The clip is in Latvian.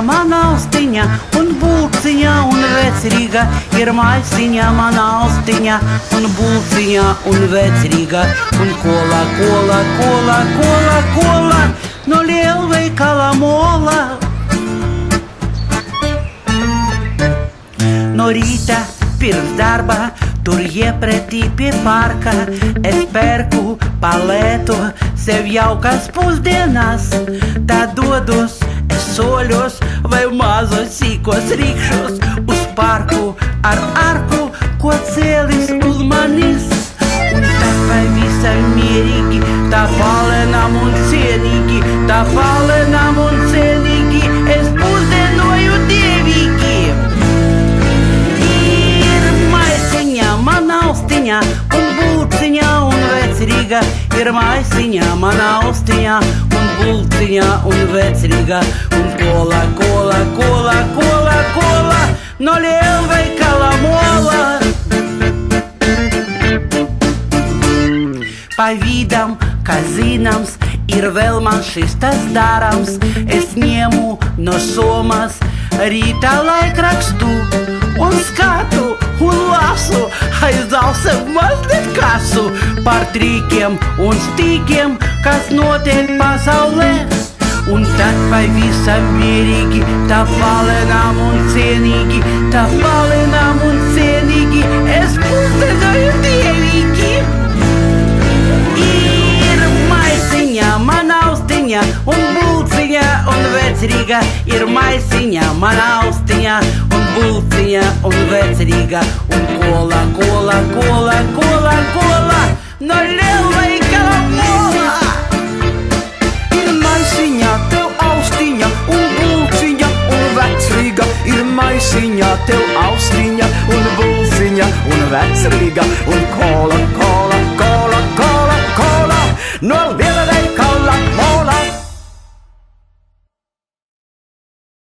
mana austiņa, un būciņa, un vecrīga. Ir maisiņa, mana austiņa, un būciņa, un vecrīga. Un kola, kola, kola, kola, kola, no lielveikala mola. No rīta pirms darba, tur iepretī pie parka, es perku palētu, sev jaukas pusdienas. Tad dodos es soļos vai mazos sīkos rīkšos uz parku ar arku, ko cēlis uz manis. Un tā vai visai mierīgi, tā palenam un cienīgi, tā palenam un cienīgi, es pusdienoju dievīgi. Mana austiņa, un būciņa, un vecrīga. Ir maisiņa, mana austiņa, un būciņa, un vecrīga. Un kola, kola, kola, kola, kola, no lielveikala mola. Pa vidam, kā zināms, ir vēl man šis tas darams. Es ņemu no somas rīta laikrakstu un skatu un lasu aiz ausēm mazliet kasu par trīkiem un stīkiem, kas notiek pasaulē. Un tad pavisam mierīgi, tā palenām un cienīgi, tā palenām un cienīgi, es pusdienoju dievīgi. Ir maisiņa, mana austiņa, un būciņa, un vecrīga. Ir maisiņa, mana austiņa, un būciņa, un vecrīga. Un kola, kola, kola, kola, kola, no lielveikala mola. Ir maisiņa, tev austiņa, un būciņa, un vecrīga. Ir maisiņa, tev austiņa, un būciņa, un vecrīga. Un kola, kola,